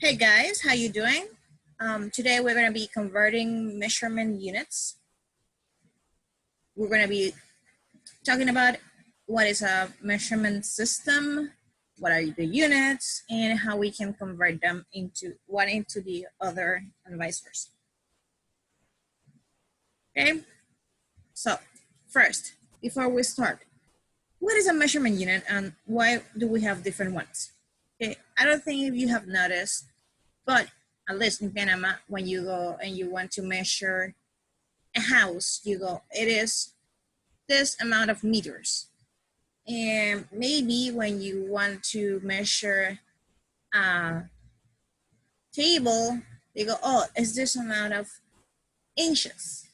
Hey guys, how you doing? Today we're going to be converting measurement units. We're going to be talking about what is a measurement system, what are the units, and how we can convert them into one into the other and vice versa. Okay, so first, before we start, what is a measurement unit and why do we have different ones? Okay, I don't think if you have noticed, but at least in Panama, when you go and you want to measure a house, you go, it is this amount of meters. And maybe when you want to measure a table, they go, oh, it's this amount of inches.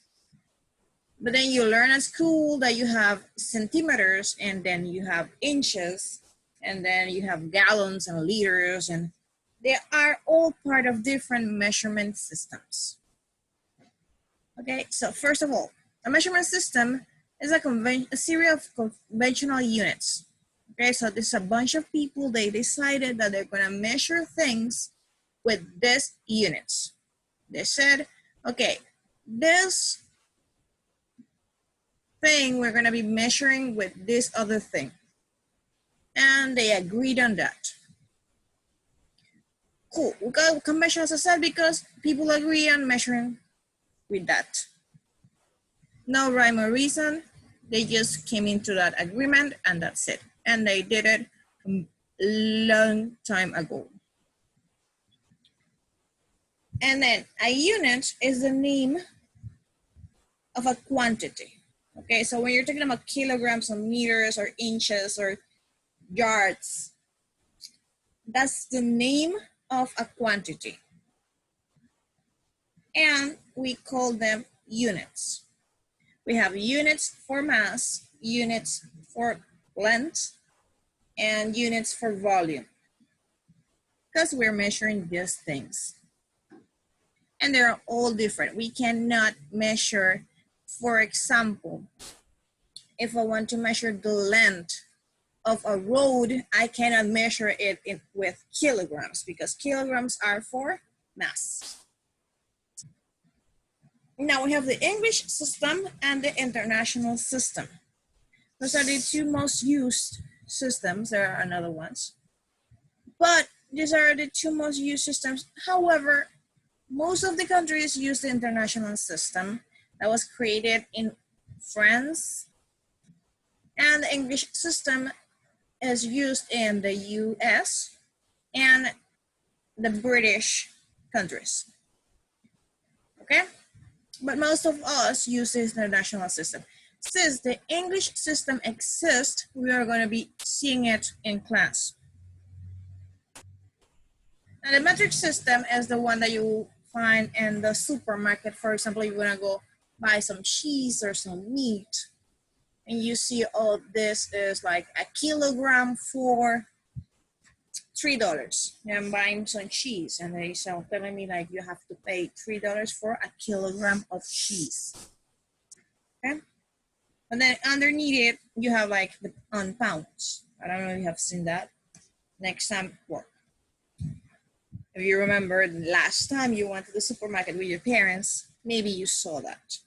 But then you learn at school that you have centimeters and then you have inches and then you have gallons and liters, and they are all part of different measurement systems. Okay, so first of all, a measurement system is a series of conventional units. Okay, so this is a bunch of people, they decided that they're gonna measure things with these units. They said, okay, this thing we're gonna be measuring with this other thing. And they agreed on that. Cool, we got conventional, as I said, because people agree on measuring with that. No rhyme or reason. They just came into that agreement and that's it. And they did it a long time ago. And then a unit is the name of a quantity. Okay, so when you're talking about kilograms or meters or inches or yards, that's the name of a quantity. And we call them units. We have units for mass, units for length, and units for volume, because we're measuring these things. And they're all different. We cannot measure, for example, if I want to measure the length of a road, I cannot measure it with kilograms because kilograms are for mass. Now we have the English system and the international system. Those are the two most used systems. There are other ones, but these are the two most used systems. However, most of the countries use the international system that was created in France, and the English system is used in the US and the British countries. Okay, but most of us use the international system. Since the English system exists, we are going to be seeing it in class. And the metric system is the one that you find in the supermarket. For example, you're going to go buy some cheese or some meat, and you see, oh, this is like a kilogram for $3. I'm buying some cheese, and they are telling me like you have to pay $3 for a kilogram of cheese. Okay, and then underneath it you have like the pounds. I don't know if you have seen that. Next time, well, if you remember the last time you went to the supermarket with your parents, maybe you saw that.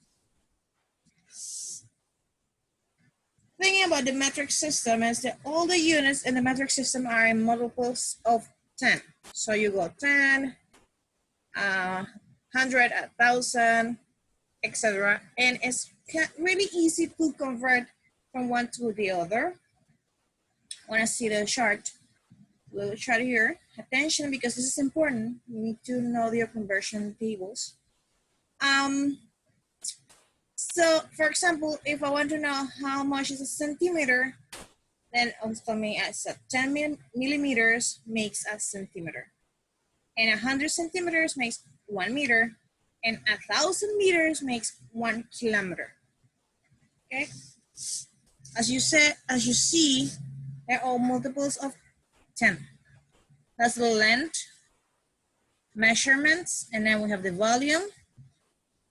Thinking about the metric system is that all the units in the metric system are in multiples of 10. So you go 10, 100, 1,000, etc. And it's really easy to convert from one to the other. Want to see the chart? Little chart here. Attention, because this is important. You need to know your conversion tables. So, for example, if I want to know how much is a centimeter, then for me, I said 10 millimeters makes a centimeter, and 100 centimeters makes 1 meter, and 1,000 meters makes 1 kilometer. Okay. As you see, they're all multiples of 10. That's the length, measurements, and then we have the volume.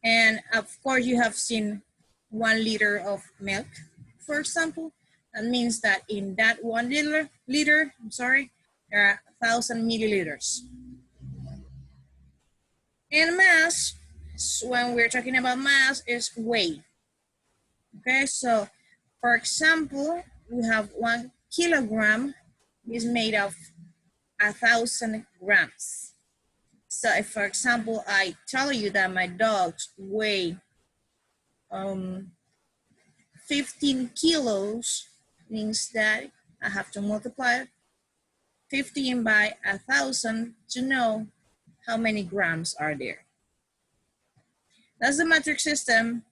And of course, you have seen 1 liter of milk, for example. That means that in that 1 liter, there are 1,000 milliliters. And mass, when we're talking about mass, is weight. Okay, so for example, we have 1 kilogram is made of 1,000 grams. So if, for example, I tell you that my dogs weigh 15 kilos, means that I have to multiply 15 by 1,000 to know how many grams are there. That's the metric system.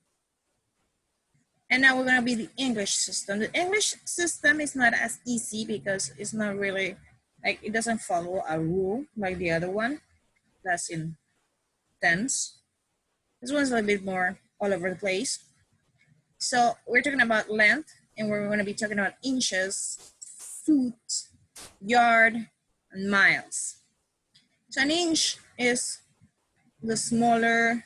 And now we're going to be the English system. The English system is not as easy because it's not really, like, it doesn't follow a rule like the other one. That's in tens. This one's a little bit more all over the place. So we're talking about length, and we're going to be talking about inches, foot, yard, and miles. So an inch is the smaller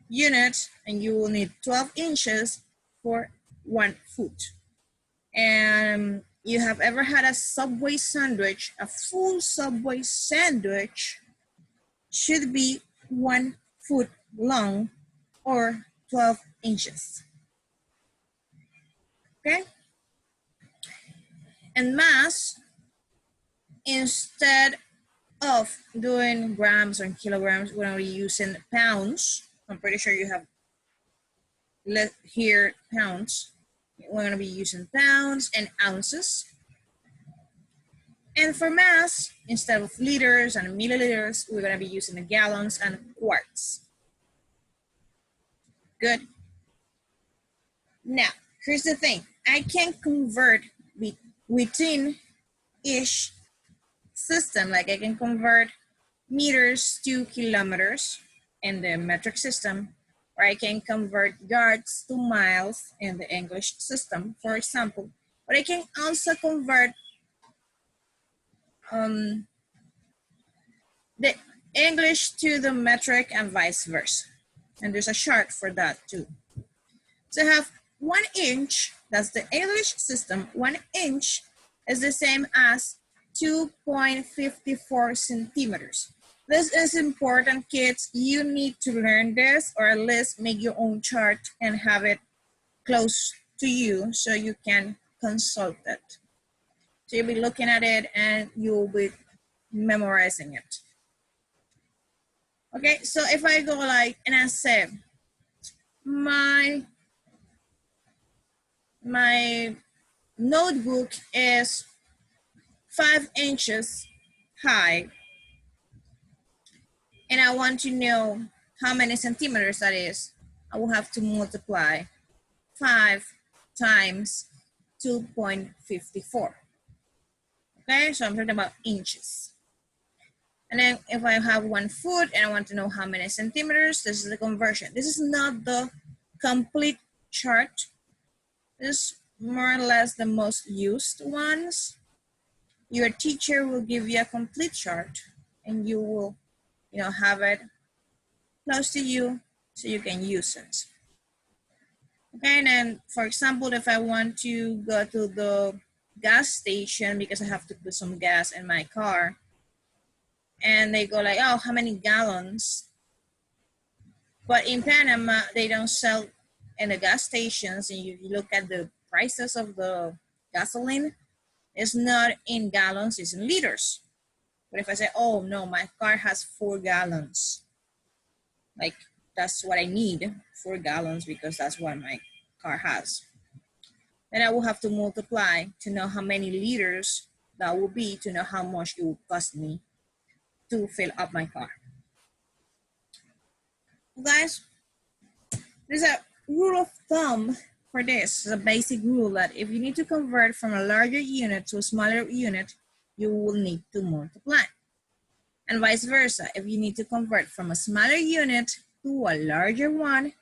unit, and you will need 12 inches for 1 foot. And you have ever had a Subway sandwich, a full Subway sandwich should be 1 foot long or 12 inches. Okay? And mass, instead of doing grams or kilograms, we're only using pounds. I'm pretty sure you have here pounds. We're going to be using pounds and ounces. And for mass, instead of liters and milliliters, we're going to be using the gallons and quarts. Good. Now, here's the thing. I can convert within each system. Like I can convert meters to kilometers in the metric system, or I can convert yards to miles in the English system, for example. But I can also convert the English to the metric and vice versa. And there's a chart for that too. So I have 1 inch, that's the English system. 1 inch is the same as 2.54 centimeters. This is important, kids. You need to learn this, or at least make your own chart and have it close to you so you can consult it. So you'll be looking at it and you'll be memorizing it. Okay, so if I go like, and I say, my notebook is 5 inches high, and I want to know how many centimeters that is, I will have to multiply 5 times 2.54. Okay, so I'm talking about inches. And then if I have 1 foot and I want to know how many centimeters, this is the conversion. This is not the complete chart. This is more or less the most used ones. Your teacher will give you a complete chart and you will, have it close to you so you can use it. Okay, and then for example, if I want to go to the gas station because I have to put some gas in my car, and they go like, oh, how many gallons? But in Panama, they don't sell in the gas stations, and you look at the prices of the gasoline, it's not in gallons, it's in liters. But if I say, oh no, my car has 4 gallons, like that's what I need, 4 gallons, because that's what my car has. Then I will have to multiply to know how many liters that will be, to know how much it will cost me to fill up my car. Guys, there's a rule of thumb for this. It's a basic rule that if you need to convert from a larger unit to a smaller unit, you will need to multiply. And vice versa, if you need to convert from a smaller unit to a larger one,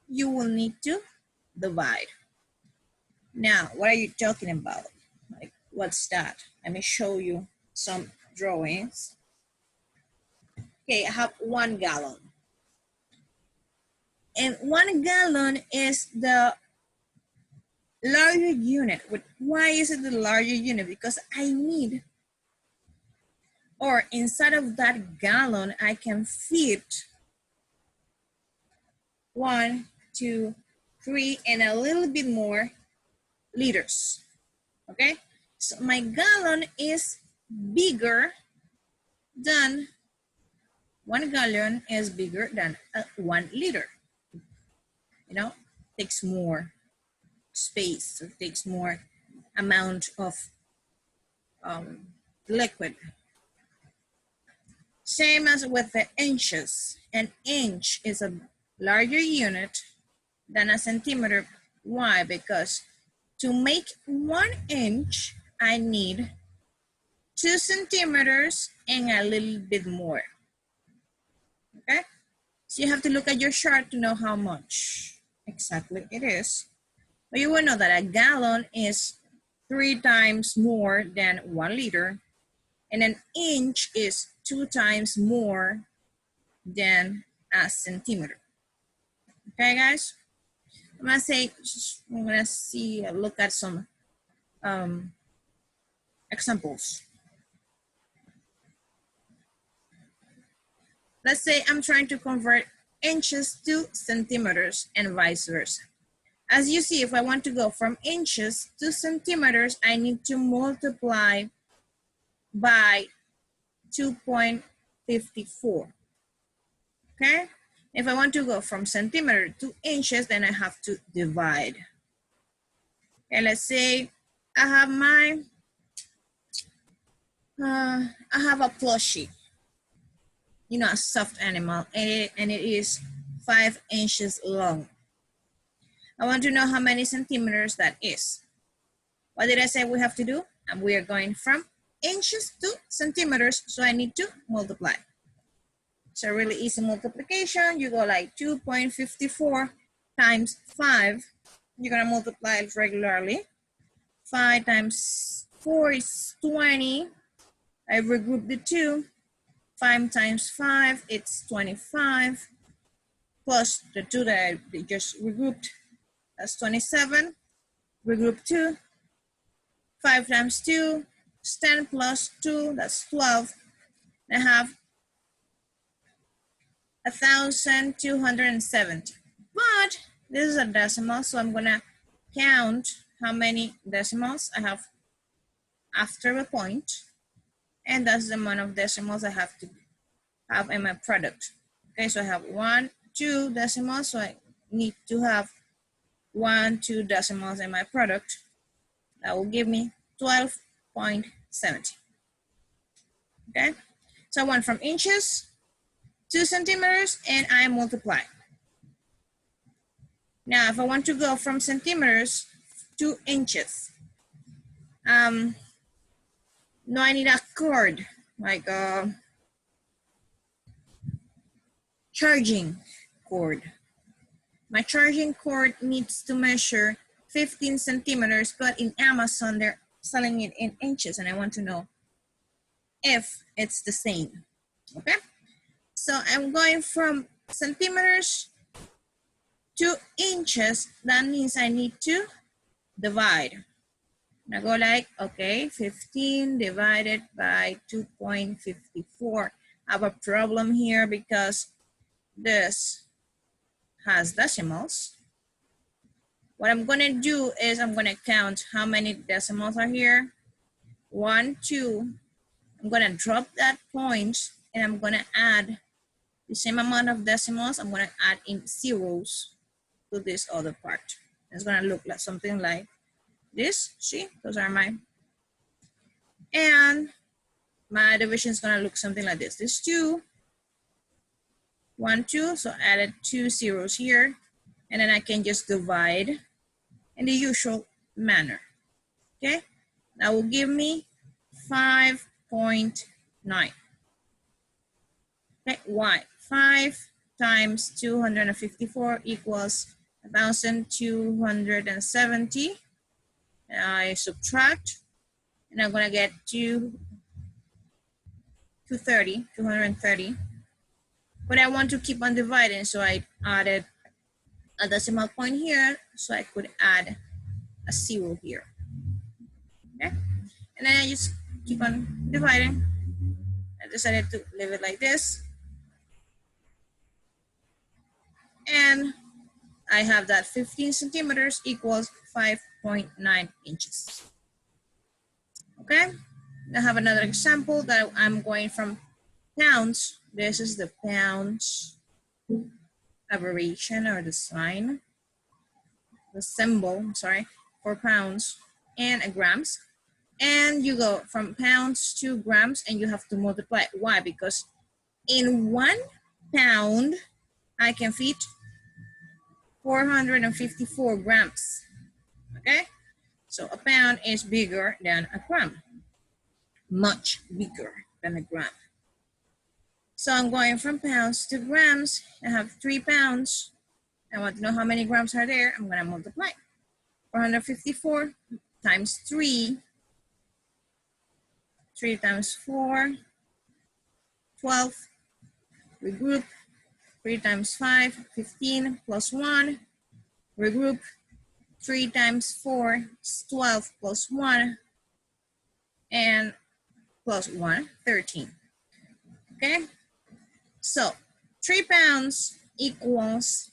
you will need to divide. Now, what are you talking about? Like, what's that? Let me show you some drawings. Okay, I have 1 gallon. And 1 gallon is the larger unit. Why is it the larger unit? Because I need, or inside of that gallon, I can fit 1, 2, 3, and a little bit more liters. Okay, so my gallon is bigger than 1 gallon is bigger than 1 liter. You know, takes more space, so it takes more amount of liquid. Same as with the inches. An inch is a larger unit than a centimeter. Why? Because to make 1 inch, I need 2 centimeters and a little bit more. Okay? So you have to look at your chart to know how much exactly it is. But you will know that a gallon is 3 times more than 1 liter, and an inch is 2 times more than a centimeter. Okay, guys? I'm gonna look at some examples. Let's say I'm trying to convert inches to centimeters and vice versa. As you see, if I want to go from inches to centimeters, I need to multiply by 2.54. Okay? If I want to go from centimeter to inches, then I have to divide. Okay, let's say I have I have a plushie, you know, a stuffed animal, and it is 5 inches long. I want to know how many centimeters that is. What did I say we have to do? And we are going from inches to centimeters, so I need to multiply. So really easy multiplication. You go like 2.54 times 5. You're gonna multiply it regularly. 5 times 4 is 20. I regroup the 2. 5 times 5, it's 25. Plus the 2 that I just regrouped, that's 27. Regroup 2. 5 times 2 is 10 plus 2, that's 12. I have 1,270. But this is a decimal, so I'm gonna count how many decimals I have after the point, and that's the amount of decimals I have to have in my product. Okay, so I have 1, 2 decimals, so I need to have 1, 2 decimals in my product. That will give me 12.70. Okay, so I went from inches to centimeters and I multiply. Now, if I want to go from centimeters to inches, no, I need a cord, like a charging cord. My charging cord needs to measure 15 centimeters, but in Amazon, they're selling it in inches, and I want to know if it's the same, okay? So I'm going from centimeters to inches. That means I need to divide. I go like, okay, 15 divided by 2.54. I have a problem here because this has decimals. What I'm gonna do is I'm gonna count how many decimals are here. 1, 2. I'm gonna drop that point and I'm gonna add the same amount of decimals. I'm gonna add in zeros to this other part. It's gonna look like something like this. See, those are mine. And my division is gonna look something like this. This 2, 1, 2, so added 2 zeros here, and then I can just divide in the usual manner. Okay, that will give me 5.9. Okay, why? 5 times 254 equals 1,270. I subtract, and I'm gonna get 230. But I want to keep on dividing, so I added a decimal point here, so I could add a 0 here. Okay, and then I just keep on dividing. I decided to leave it like this. And I have that 15 centimeters equals 5.9 inches. Okay, I have another example that I'm going from pounds. This is the pounds abbreviation or the sign, the symbol, sorry, for pounds and grams. And you go from pounds to grams and you have to multiply. Why? Because in 1 pound, I can fit 454 grams. Okay, so a pound is bigger than a gram, much bigger than a gram. So I'm going from pounds to grams. I have 3 pounds. I want to know how many grams are there. I'm going to multiply. 454 times 3. 3 times 4, 12. Regroup. 3 times 5, 15 plus 1. Regroup. 3 times 4 is 12 plus 1. And plus 1, 13. Okay? So 3 pounds equals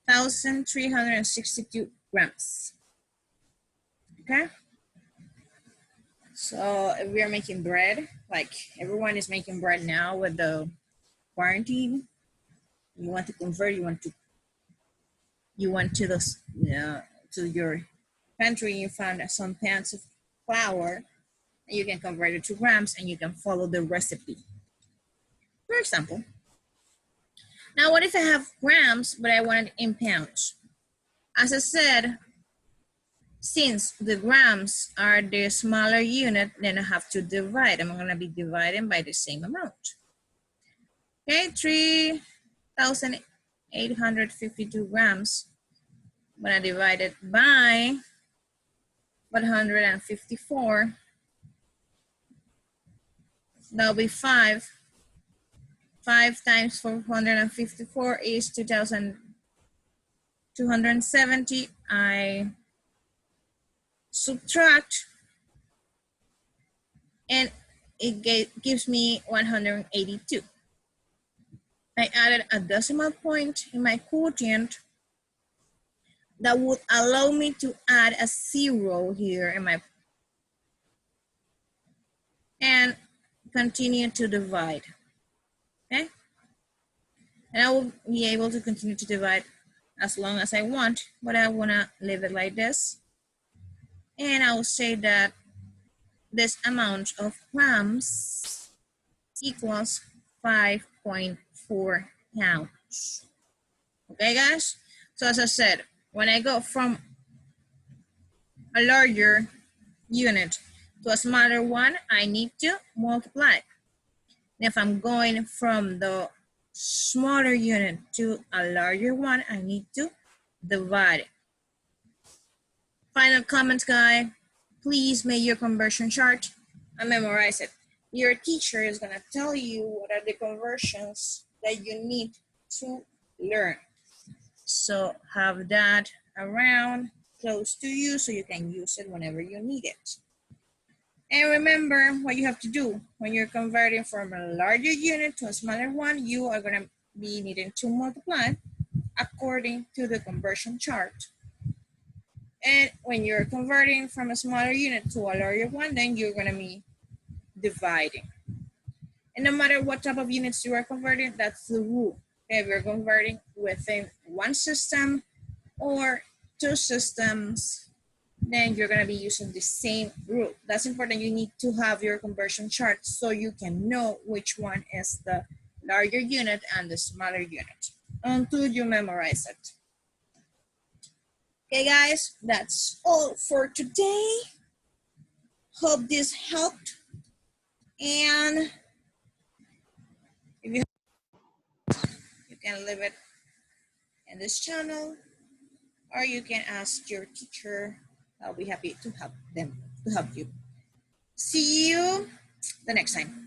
1,362 grams. Okay? So if we are making bread, like everyone is making bread now with the quarantine, you want to convert, you want to to your pantry, you found some pounds of flour, and you can convert it to grams and you can follow the recipe. For example, now what if I have grams, but I want it in pounds? As I said, since the grams are the smaller unit, then I have to divide. I'm going to be dividing by the same amount. Okay, 3,852 grams. I'm going to divide it by 154. That'll be 5. 5 times 454 is 2,270. I subtract, and it gives me 182. I added a decimal point in my quotient that would allow me to add a 0 here in my, and continue to divide. Okay, and I will be able to continue to divide as long as I want, but I want to leave it like this. And I will say that this amount of grams equals 5.4 pounds. Okay, guys? So as I said, when I go from a larger unit to a smaller one, I need to multiply. And if I'm going from the smaller unit to a larger one, I need to divide. Final comments, guys. Please make your conversion chart and memorize it. Your teacher is going to tell you what are the conversions that you need to learn. So have that around close to you so you can use it whenever you need it. And remember what you have to do when you're converting from a larger unit to a smaller one. You are going to be needing to multiply according to the conversion chart. And when you're converting from a smaller unit to a larger one, then you're going to be dividing. And no matter what type of units you are converting, that's the rule. If you're converting within one system or 2 systems, then you're going to be using the same rule. That's important. You need to have your conversion chart so you can know which one is the larger unit and the smaller unit until you memorize it. Okay, guys, that's all for today. Hope this helped. And if you can leave it in this channel, or you can ask your teacher. I'll be happy to help you. See you the next time.